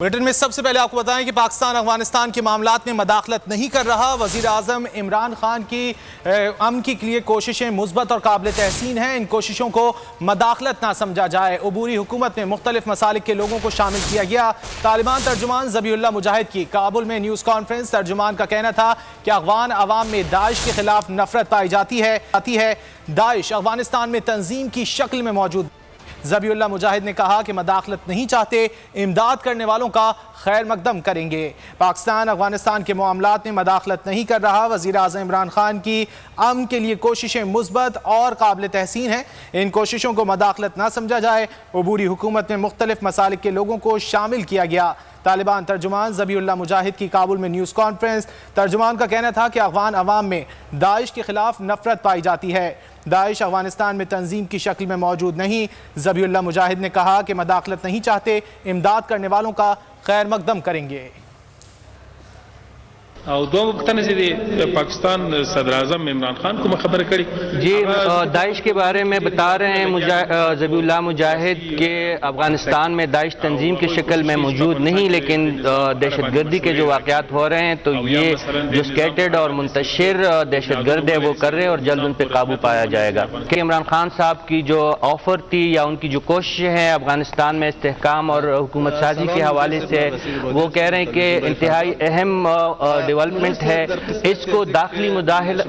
Britain میں سب سے پہلے آپ کو بتائیں کہ پاکستان افغانستان کے معاملات میں مداخلت نہیں کر رہا۔ وزیر اعظم عمران خان کی امن کے لیے کوششیں مثبت اور قابل تحسین ہیں، ان کوششوں کو مداخلت نہ سمجھا جائے۔ عبوری حکومت میں مختلف مسالک کے لوگوں کو شامل کیا گیا۔ طالبان ترجمان ذبیح اللہ مجاہد کی کابل میں نیوز کانفرنس۔ ترجمان کا کہنا تھا کہ افغان عوام میں داعش کے خلاف نفرت پائی جاتی ہے۔ داعش افغانستان میں تنظیم کی شکل میں موجود۔ ذبیح اللہ مجاہد نے کہا کہ مداخلت نہیں چاہتے، امداد کرنے والوں کا خیر مقدم کریں گے۔ پاکستان افغانستان کے معاملات میں مداخلت نہیں کر رہا۔ وزیر اعظم عمران خان کی امن کے لیے کوششیں مثبت اور قابل تحسین ہیں، ان کوششوں کو مداخلت نہ سمجھا جائے۔ عبوری حکومت میں مختلف مسالک کے لوگوں کو شامل کیا گیا۔ طالبان ترجمان ذبیح اللہ مجاہد کی کابل میں نیوز کانفرنس۔ ترجمان کا کہنا تھا کہ افغان عوام میں داعش کے خلاف نفرت پائی جاتی ہے۔ داعش افغانستان میں تنظیم کی شکل میں موجود نہیں۔ ذبیح اللہ مجاہد نے کہا کہ مداخلت نہیں چاہتے، امداد کرنے والوں کا خیر مقدم کریں گے۔ او دو وقتنے سے پاکستان صدر اعظم عمران خان کو خبر کری جی داعش کے بارے میں بتا رہے ہیں ذبیح اللہ مجاہد کہ افغانستان میں داعش تنظیم کی شکل میں موجود نہیں، لیکن دہشت گردی کے جو واقعات ہو رہے ہیں تو یہ جو سکیٹرڈ اور منتشر دہشت گرد ہے وہ کر رہے ہیں اور جلد ان پہ قابو پایا جائے گا۔ کہ عمران خان صاحب کی جو آفر تھی یا ان کی جو کوششیں ہیں افغانستان میں استحکام اور حکومت سازی کے حوالے سے، وہ کہہ رہے ہیں کہ انتہائی اہم ڈیولپمنٹ ہے، اس کو داخلی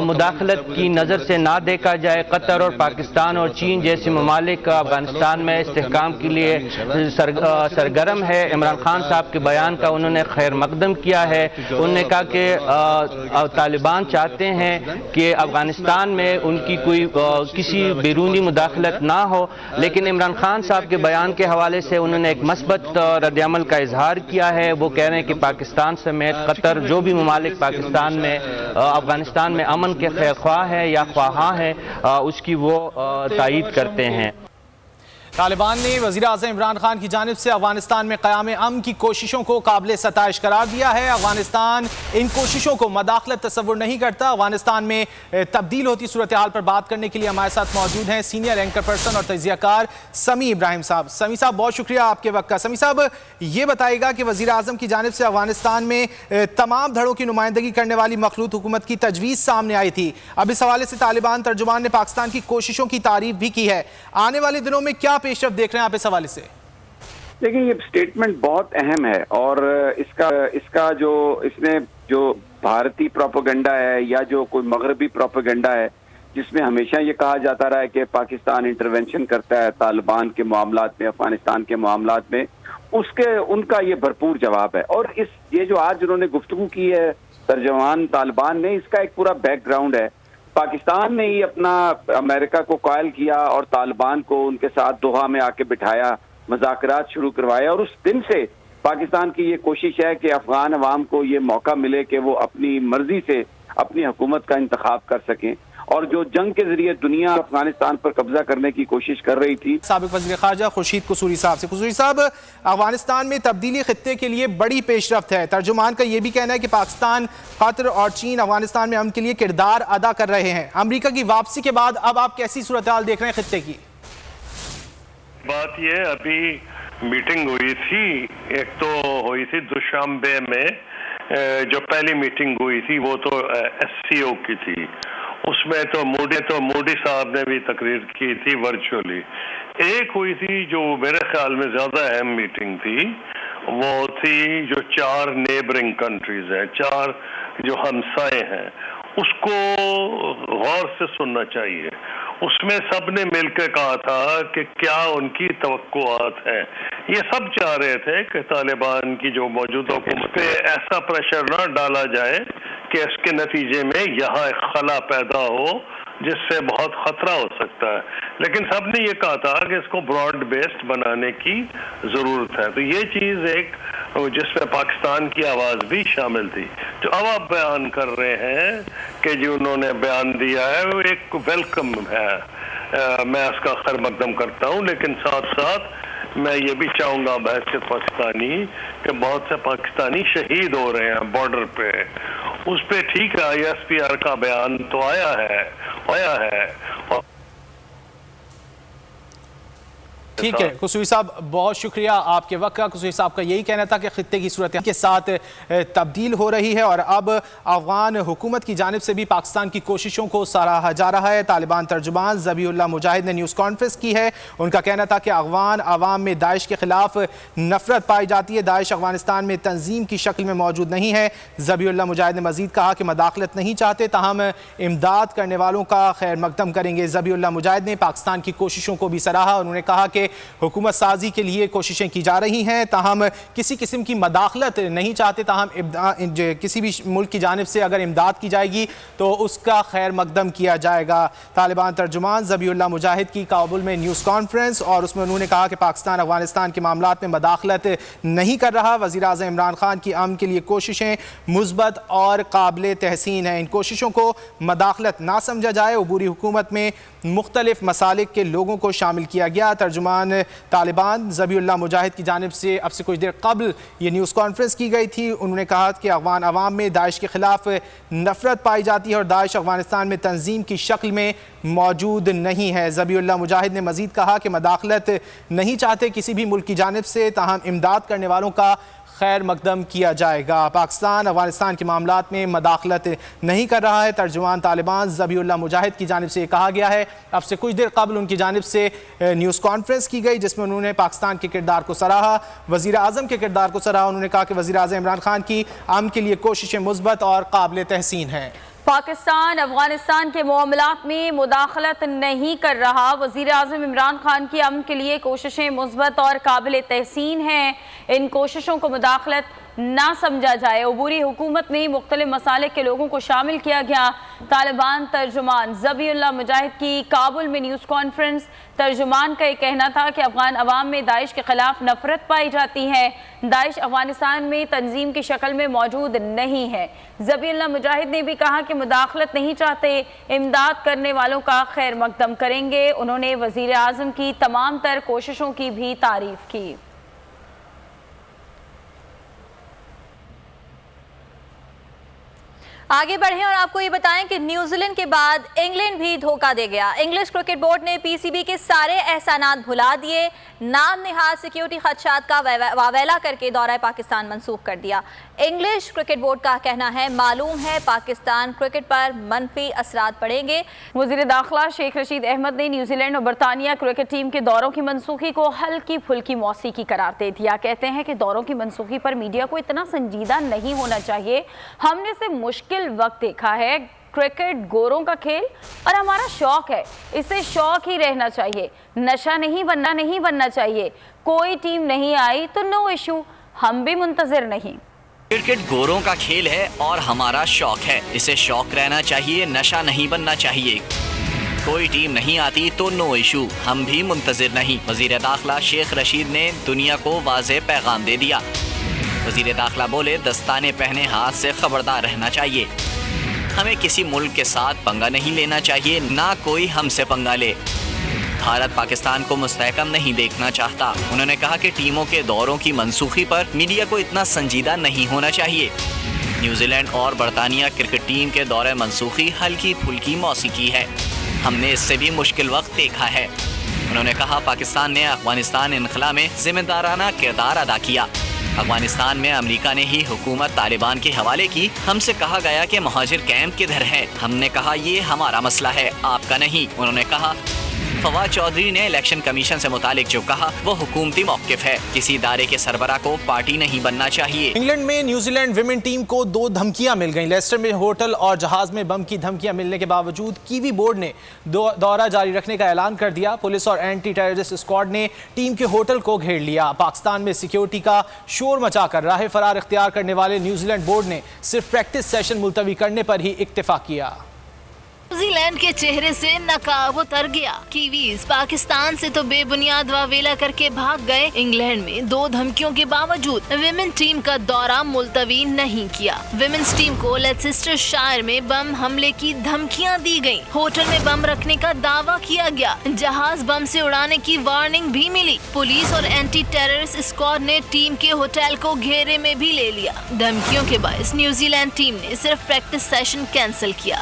مداخلت کی نظر سے نہ دیکھا جائے۔ قطر اور پاکستان اور چین جیسے ممالک افغانستان میں استحکام کے لیے سرگرم ہے۔ عمران خان صاحب کے بیان کا انہوں نے خیر مقدم کیا ہے۔ انہوں نے کہا کہ طالبان چاہتے ہیں کہ افغانستان میں ان کی کوئی کسی بیرونی مداخلت نہ ہو، لیکن عمران خان صاحب کے بیان کے حوالے سے انہوں نے ایک مثبت رد عمل کا اظہار کیا ہے۔ وہ کہہ رہے ہیں کہ پاکستان سمیت قطر جو بھی ممالک پاکستان میں افغانستان میں امن کے خیر خواہ ہے یا خواہاں ہے اس کی وہ تائید کرتے ہیں۔ طالبان نے وزیر اعظم عمران خان کی جانب سے افغانستان میں قیام امن کی کوششوں کو قابل ستائش قرار دیا ہے۔ افغانستان ان کوششوں کو مداخلت تصور نہیں کرتا۔ افغانستان میں تبدیل ہوتی صورتحال پر بات کرنے کے لیے ہمارے ساتھ موجود ہیں سینئر اینکر پرسن اور تجزیہ کار سمیع ابراہیم صاحب۔ سمیع صاحب بہت شکریہ آپ کے وقت کا۔ سمیع صاحب یہ بتائے گا کہ وزیر اعظم کی جانب سے افغانستان میں تمام دھڑوں کی نمائندگی کرنے والی مخلوط حکومت کی تجویز سامنے آئی تھی، اب اس حوالے سے طالبان ترجمان نے پاکستان کی کوششوں کی تعریف بھی کی ہے، آنے والے دنوں میں کیا پیش رفت دیکھ رہے ہیں آپ اس حوالے سے؟ دیکھیں یہ سٹیٹمنٹ بہت اہم ہے اور اس کا اس نے جو بھارتی پروپیگنڈا ہے یا جو کوئی مغربی پروپیگنڈا ہے جس میں ہمیشہ یہ کہا جاتا رہا ہے کہ پاکستان انٹرونشن کرتا ہے طالبان کے معاملات میں، افغانستان کے معاملات میں، ان کا یہ بھرپور جواب ہے۔ اور یہ جو آج انہوں نے گفتگو کی ہے ترجمان طالبان نے، اس کا ایک پورا بیک گراؤنڈ ہے۔ پاکستان نے ہی اپنا امریکہ کو قائل کیا اور طالبان کو ان کے ساتھ دوحہ میں آ کے بٹھایا، مذاکرات شروع کروائے، اور اس دن سے پاکستان کی یہ کوشش ہے کہ افغان عوام کو یہ موقع ملے کہ وہ اپنی مرضی سے اپنی حکومت کا انتخاب کر سکیں، اور جو جنگ کے ذریعے دنیا افغانستان پر قبضہ کرنے کی کوشش کر رہی تھی۔ سابق وزیر خارجہ خورشید قصوری صاحب سے۔ قصوری صاحب افغانستان میں تبدیلی خطے کے لیے بڑی پیش رفت ہے، ترجمان کا یہ بھی کہنا ہے کہ پاکستان، قطر اور چین افغانستان میں امن کے لیے کردار ادا کر رہے ہیں۔ امریکہ کی واپسی کے بعد اب آپ کیسی صورتحال دیکھ رہے ہیں خطے کی؟ بات یہ ابھی میٹنگ ہوئی تھی، ایک تو ہوئی تھی دوشنبے میں، جو پہلی میٹنگ ہوئی تھی وہ تو ایس سی او کی تھی، اس میں تو موڈی صاحب نے بھی تقریر کی تھی ورچولی۔ ایک ہوئی تھی جو میرے خیال میں زیادہ اہم میٹنگ تھی، وہ تھی جو 4 نیبرنگ کنٹریز ہیں، 4 جو ہمسائے ہیں، اس کو غور سے سننا چاہیے۔ اس میں سب نے مل کے کہا تھا کہ کیا ان کی توقعات ہیں۔ یہ سب چاہ رہے تھے کہ طالبان کی جو موجودہ حکومت پہ ایسا پریشر نہ ڈالا جائے کہ اس کے نتیجے میں یہاں ایک خلا پیدا ہو جس سے بہت خطرہ ہو سکتا ہے، لیکن سب نے یہ کہا تھا کہ اس کو براڈ بیسڈ بنانے کی ضرورت ہے۔ تو یہ چیز ایک جس میں پاکستان کی آواز بھی شامل تھی، جو اب آپ بیان کر رہے ہیں کہ جو انہوں نے بیان دیا ہے وہ ایک ویلکم ہے، میں اس کا خیر مقدم کرتا ہوں، لیکن ساتھ ساتھ میں یہ بھی چاہوں گا بحیثیت پاکستانی کہ بہت سے پاکستانی شہید ہو رہے ہیں بارڈر پہ، اس پہ ٹھیک ہے آئی ایس پی آر کا بیان تو آیا ہے ٹھیک ہے قصوری صاحب، بہت شکریہ آپ کے وقت کا۔ قصوری صاحب کا یہی کہنا تھا کہ خطے کی صورتحال کے ساتھ تبدیل ہو رہی ہے اور اب افغان حکومت کی جانب سے بھی پاکستان کی کوششوں کو سراہا جا رہا ہے۔ طالبان ترجمان ذبیح اللہ مجاہد نے نیوز کانفرنس کی ہے۔ ان کا کہنا تھا کہ افغان عوام میں داعش کے خلاف نفرت پائی جاتی ہے، داعش افغانستان میں تنظیم کی شکل میں موجود نہیں ہے۔ ذبیح اللہ مجاہد نے مزید کہا کہ مداخلت نہیں چاہتے، تاہم امداد کرنے والوں کا خیر مقدم کریں گے۔ ذبیح اللہ مجاہد نے پاکستان کی کوششوں کو بھی سراہا۔ انہوں نے کہا کہ حکومت سازی کے لیے کوششیں کی جا رہی ہیں، تاہم کسی قسم کی مداخلت نہیں چاہتے، تاہم کسی بھی ملک کی جانب سے اگر امداد کی جائے گی تو اس کا خیر مقدم کیا جائے گا۔ طالبان ترجمان ذبیح اللہ مجاہد کی کابل میں نیوز کانفرنس، اور اس میں انہوں نے کہا کہ پاکستان افغانستان کے معاملات میں مداخلت نہیں کر رہا۔ وزیر اعظم عمران خان کی امن کے لیے کوششیں مثبت اور قابل تحسین ہیں، ان کوششوں کو مداخلت نہ سمجھا جائے۔ عبوری حکومت میں مختلف مسالک کے لوگوں کو شامل کیا گیا۔ ترجمان طالبان ذبیح اللہ مجاہد کی جانب سے اب سے کچھ دیر قبل یہ نیوز کانفرنس کی گئی تھی۔ انہوں نے کہا کہ افغان عوام میں داعش کے خلاف نفرت پائی جاتی ہے اور داعش افغانستان میں تنظیم کی شکل میں موجود نہیں ہے۔ ذبیح اللہ مجاہد نے مزید کہا کہ مداخلت نہیں چاہتے کسی بھی ملک کی جانب سے، تاہم امداد کرنے والوں کا خیر مقدم کیا جائے گا۔ پاکستان افغانستان کے معاملات میں مداخلت نہیں کر رہا ہے۔ ترجمان طالبان ذبیح اللہ مجاہد کی جانب سے یہ کہا گیا ہے۔ اب سے کچھ دیر قبل ان کی جانب سے نیوز کانفرنس کی گئی جس میں انہوں نے پاکستان کے کردار کو سراہا، وزیر اعظم کے کردار کو سراہا۔ انہوں نے کہا کہ وزیر اعظم عمران خان کی امن کے لیے کوششیں مثبت اور قابل تحسین ہیں۔ پاکستان افغانستان کے معاملات میں مداخلت نہیں کر رہا، وزیر اعظم عمران خان کی امن کے لیے کوششیں مثبت اور قابل تحسین ہیں، ان کوششوں کو مداخلت نہ سمجھا جائے۔ عبوری حکومت میں مختلف مسالک کے لوگوں کو شامل کیا گیا۔ طالبان ترجمان ذبیح اللہ مجاہد کی کابل میں نیوز کانفرنس، ترجمان کا یہ کہنا تھا کہ افغان عوام میں داعش کے خلاف نفرت پائی جاتی ہے، داعش افغانستان میں تنظیم کی شکل میں موجود نہیں ہے۔ ذبیح اللہ مجاہد نے بھی کہا کہ مداخلت نہیں چاہتے، امداد کرنے والوں کا خیر مقدم کریں گے۔ انہوں نے وزیر اعظم کی تمام تر کوششوں کی بھی تعریف کی۔ آگے بڑھیں اور آپ کو یہ بتائیں کہ نیوزی لینڈ کے بعد انگلینڈ بھی دھوکہ دے گیا۔ انگلش کرکٹ بورڈ نے پی سی بی کے سارے احسانات بھلا دیے، نام نہاد سیکیورٹی خدشات کا واویلا کر کے دورہ پاکستان منسوخ کر دیا۔ انگلش کرکٹ بورڈ کا کہنا ہے معلوم ہے پاکستان کرکٹ پر منفی اثرات پڑیں گے۔ وزیر داخلہ شیخ رشید احمد نے نیوزی لینڈ اور برطانیہ کرکٹ ٹیم کے دوروں کی منسوخی کو ہلکی پھلکی موسیقی قرار دے دیا۔ کہتے ہیں کہ دوروں کی منسوخی پر میڈیا کو اتنا سنجیدہ نہیں ہونا چاہیے، ہم نے اسے مشکل وقت دیکھا ہے، کرکٹ گوروں کا کھیل اور ہمارا شوق ہے، اسے شوق ہی رہنا چاہیے، نشہ نہیں بننا چاہیے۔ کوئی ٹیم نہیں آئی تو نو ایشو، ہم بھی منتظر نہیں۔ کرکٹ گوروں کا کھیل ہے اور ہمارا شوق ہے، اسے شوق رہنا چاہیے، نشہ نہیں بننا چاہیے۔ کوئی ٹیم نہیں آتی تو نو ایشو، ہم بھی منتظر نہیں۔ وزیر داخلہ شیخ رشید نے دنیا کو واضح پیغام دے دیا۔ وزیر داخلہ بولے دستانے پہنے ہاتھ سے خبردار رہنا چاہیے، ہمیں کسی ملک کے ساتھ پنگا نہیں لینا چاہیے، نہ کوئی ہم سے پنگا لے۔ بھارت پاکستان کو مستحکم نہیں دیکھنا چاہتا۔ انہوں نے کہا کہ ٹیموں کے دوروں کی منسوخی پر میڈیا کو اتنا سنجیدہ نہیں ہونا چاہیے۔ نیوزی لینڈ اور برطانیہ کرکٹ ٹیم کے دورے منسوخی ہلکی پھلکی موسیقی ہے، ہم نے اس سے بھی مشکل وقت دیکھا ہے۔ انہوں نے کہا پاکستان نے افغانستان انخلا میں ذمہ دارانہ کردار ادا کیا۔ افغانستان میں امریکہ نے ہی حکومت طالبان کے حوالے کی، ہم سے کہا گیا کہ مہاجر کیمپ کدھر ہے، ہم نے کہا یہ ہمارا مسئلہ ہے، آپ کا نہیں۔ انہوں نے کہا فواد چودھری نے الیکشن کمیشن سے متعلق جو کہا وہ حکومتی موقف ہے، کسی ادارے کے سربراہ کو پارٹی نہیں بننا چاہیے۔ انگلینڈ میں نیوزی لینڈ ویمن ٹیم کو 2 دھمکیاں مل گئیں۔ لیسٹر میں ہوٹل اور جہاز میں بم کی دھمکیاں ملنے کے باوجود کیوی بورڈ نے دورہ جاری رکھنے کا اعلان کر دیا۔ پولیس اور اینٹی ٹیررسٹ اسکواڈ نے ٹیم کے ہوٹل کو گھیر لیا۔ پاکستان میں سیکیورٹی کا شور مچا کر راہ فرار اختیار کرنے والے نیوزی لینڈ بورڈ نے صرف پریکٹس سیشن ملتوی کرنے پر ہی اکتفا کیا۔ نیوزی لینڈ کے چہرے سے نقاب اتر گیا۔ کیویز پاکستان سے تو بے بنیاد واویلا کر کے بھاگ گئے، انگلینڈ میں 2 دھمکیوں کے باوجود ویمن ٹیم کا دورہ ملتوی نہیں کیا۔ ویمنز ٹیم کو لیسٹر شائر میں بم حملے کی دھمکیاں دی گئیں، ہوٹل میں بم رکھنے کا دعویٰ کیا گیا، جہاز بم سے اڑانے کی وارننگ بھی ملی۔ پولیس اور اینٹی ٹیررسٹ اسکواڈ نے ٹیم کے ہوٹل کو گھیرے میں بھی لے لیا۔ دھمکیوں کے باعث نیوزی لینڈ ٹیم نے صرف پریکٹس سیشن کینسل کیا،